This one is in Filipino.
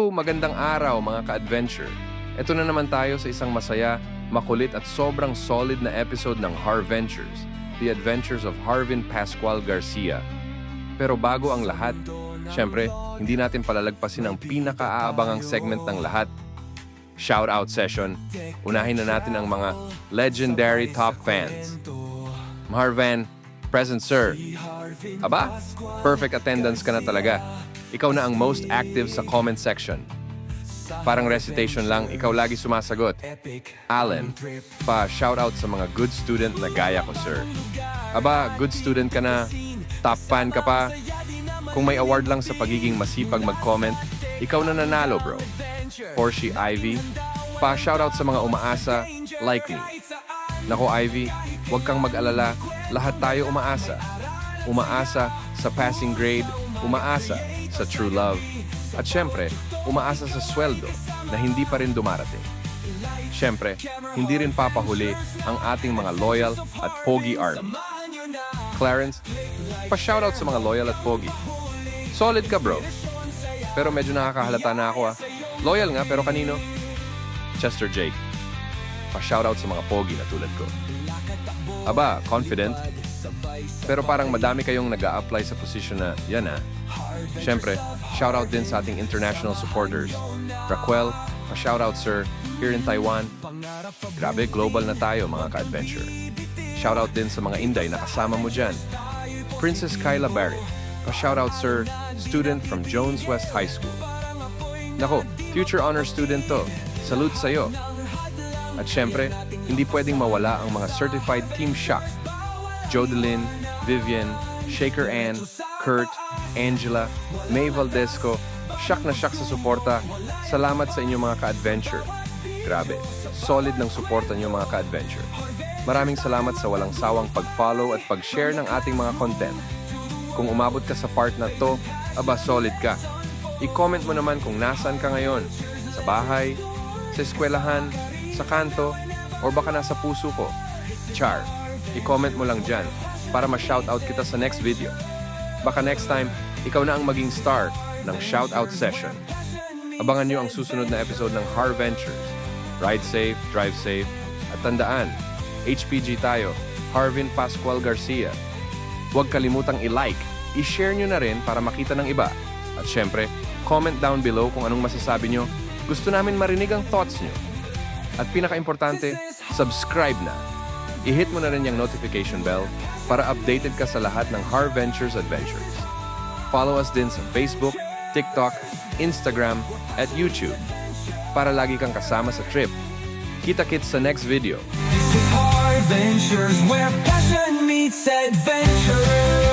Hello, magandang araw mga ka-adventure. Ito na naman tayo sa isang masaya, makulit at sobrang solid na episode ng Harventures, The Adventures of Harvin Pascual Garcia. Pero bago ang lahat, syempre, hindi natin palalagpasin ang pinakaabangang segment ng lahat, Shoutout Session. Unahin na natin ang mga legendary top fans. Harvan, present sir. Aba, perfect attendance ka na talaga. Ikaw na ang most active sa comment section. Parang recitation lang, ikaw lagi sumasagot. Allen, pa-shoutout sa mga good student na gaya ko, sir. Aba, good student ka na, top fan ka pa. Kung may award lang sa pagiging masipag mag-comment, ikaw na nanalo, bro. Porsche Ivy, pa-shoutout sa mga umaasa, like me. Nako, Ivy, huwag kang mag-alala, lahat tayo umaasa. Umaasa sa passing grade, umaasa sa true love, at syempre, umaasa sa sweldo na hindi pa rin dumarating. Syempre, hindi rin papahuli ang ating mga loyal at pogi army. Clarence, pa-shoutout sa mga loyal at pogi. Solid ka, bro. Pero medyo nakakahalata na ako, ah. Loyal nga, pero kanino? Chester Jake, pa-shoutout sa mga pogi na tulad ko. Aba, confident. Pero parang madami kayong nag-a-apply sa position na yan, ah. Siyempre, shoutout din sa ating international supporters. Raquel, pa-shoutout sir, here in Taiwan. Grabe, global na tayo mga ka-adventure. Shoutout din sa mga Inday na kasama mo dyan. Princess Kyla Barrett, pa-shoutout sir, student from Jones West High School. Nako, future honor student to. Salute sa'yo. At syempre, hindi pwedeng mawala ang mga certified Team Shock. Jodeline, Vivian, Shaker Ann, Kurt, Angela, May Valdesco, shock na shock sa suporta. Salamat sa inyong mga ka-adventure. Grabe, solid ng suporta niyo mga ka-adventure. Maraming salamat sa walang sawang pag-follow at pag-share ng ating mga content. Kung umabot ka sa part na to, aba solid ka. I-comment mo naman kung nasaan ka ngayon. Sa bahay, sa eskwelahan, sa kanto, or baka nasa puso ko. Char, i-comment mo lang dyan para ma-shoutout kita sa next video. Baka next time, ikaw na ang maging star ng shoutout session. Abangan nyo ang susunod na episode ng Harventures. Ride safe, drive safe, at tandaan, HPG tayo, Harvin Pascual Garcia. Huwag kalimutang i-like, i-share nyo na rin para makita ng iba. At syempre, comment down below kung anong masasabi nyo. Gusto namin marinig ang thoughts nyo. At pinaka-importante, subscribe na. I-hit mo na rin yung notification bell para updated ka sa lahat ng Harventures Adventures. Follow us din sa Facebook, TikTok, Instagram, at YouTube para lagi kang kasama sa trip. Kita-kits sa next video. This is Harventures, where passion meets adventure.